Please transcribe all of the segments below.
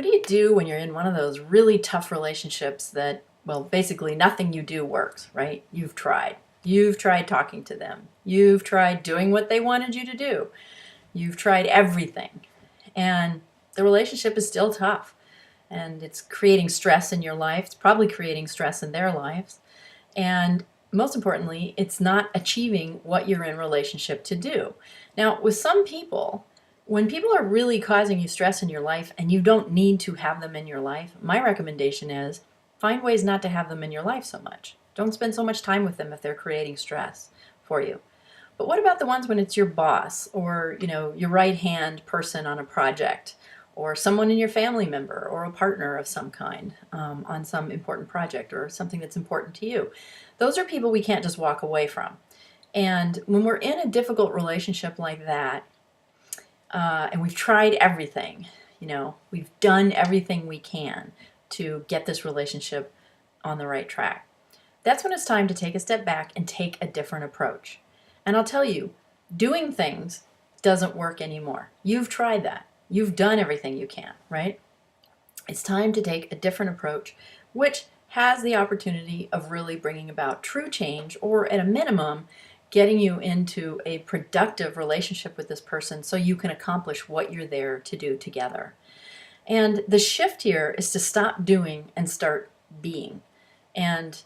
do you do when you're in one of those really tough relationships that, well, basically nothing you do works, right? You've tried. You've tried talking to them. You've tried doing what they wanted you to do. You've tried everything. And the relationship is still tough. And it's creating stress in your life. It's probably creating stress in their lives. And most importantly, it's not achieving what you're in relationship to do. Now, with some people, when people are really causing you stress in your life and you don't need to have them in your life, my recommendation is find ways not to have them in your life so much. Don't spend so much time with them if they're creating stress for you. But what about the ones when it's your boss or, your right-hand person on a project or someone in your family member or a partner of some kind on some important project or something that's important to you? Those are people we can't just walk away from. And when we're in a difficult relationship like that, and we've tried everything, we've done everything we can to get this relationship on the right track. That's when it's time to take a step back and take a different approach. And I'll tell you, doing things doesn't work anymore. You've tried that. You've done everything you can, right? It's time to take a different approach, which has the opportunity of really bringing about true change, or at a minimum, getting you into a productive relationship with this person so you can accomplish what you're there to do together. And the shift here is to stop doing and start being. And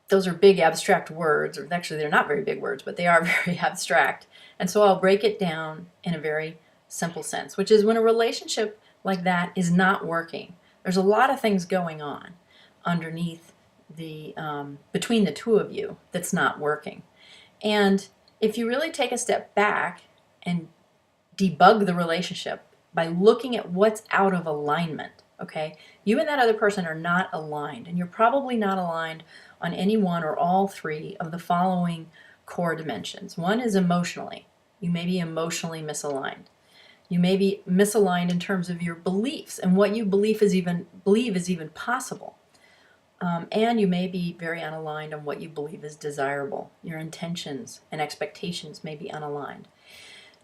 those are big abstract words, or actually they're not very big words, but they are very abstract. And so I'll break it down in a very simple sense, which is when a relationship like that is not working, there's a lot of things going on underneath between the two of you that's not working. And if you really take a step back and debug the relationship by looking at what's out of alignment, okay? You and that other person are not aligned, and you're probably not aligned on any one or all three of the following core dimensions. One is emotionally. You may be emotionally misaligned. You may be misaligned in terms of your beliefs and what you believe is even possible. And you may be very unaligned on what you believe is desirable. Your intentions and expectations may be unaligned.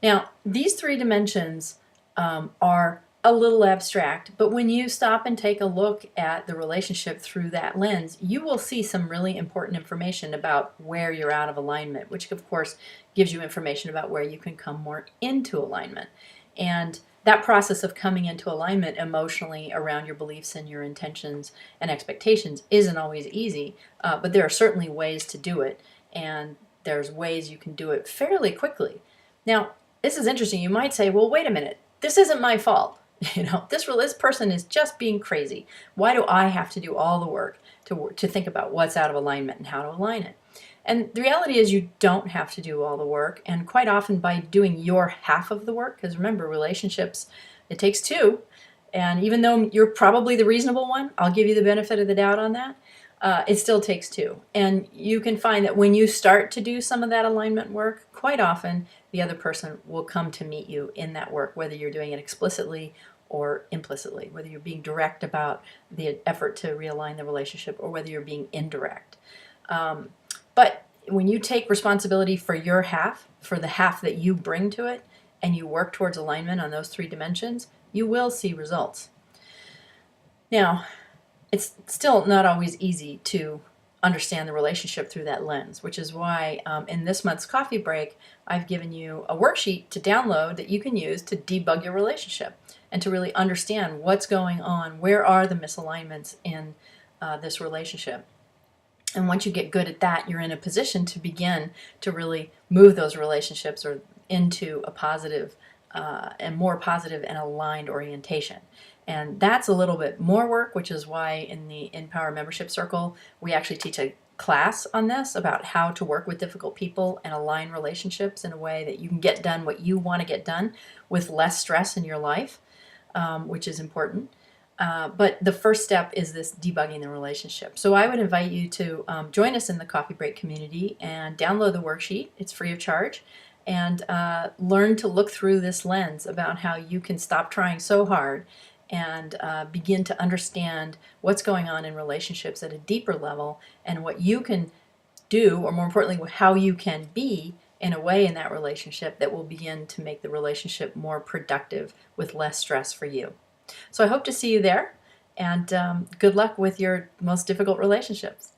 Now, these three dimensions are a little abstract, but when you stop and take a look at the relationship through that lens, you will see some really important information about where you're out of alignment, which of course gives you information about where you can come more into alignment. And that process of coming into alignment emotionally around your beliefs and your intentions and expectations isn't always easy, but there are certainly ways to do it, and there's ways you can do it fairly quickly. Now, this is interesting. You might say, well, wait a minute, this isn't my fault. This person is just being crazy. Why do I have to do all the work to think about what's out of alignment and how to align it? And the reality is you don't have to do all the work, and quite often by doing your half of the work, because remember, relationships, it takes two, and even though you're probably the reasonable one, I'll give you the benefit of the doubt on that, it still takes two. And you can find that when you start to do some of that alignment work, quite often the other person will come to meet you in that work, whether you're doing it explicitly or implicitly, whether you're being direct about the effort to realign the relationship or whether you're being indirect. But when you take responsibility for your half, for the half that you bring to it, and you work towards alignment on those three dimensions, you will see results. Now, it's still not always easy to understand the relationship through that lens, which is why in this month's coffee break, I've given you a worksheet to download that you can use to debug your relationship and to really understand what's going on, where are the misalignments in this relationship. And once you get good at that, you're in a position to begin to really move those relationships into a positive and more positive and aligned orientation. And that's a little bit more work, which is why in the InPower membership circle, we actually teach a class on this about how to work with difficult people and align relationships in a way that you can get done what you want to get done with less stress in your life, which is important. But the first step is this debugging the relationship. So I would invite you to join us in the Coffee Break community and download the worksheet. It's free of charge. And learn to look through this lens about how you can stop trying so hard and begin to understand what's going on in relationships at a deeper level and what you can do, or more importantly, how you can be in a way in that relationship that will begin to make the relationship more productive with less stress for you. So I hope to see you there, and good luck with your most difficult relationships.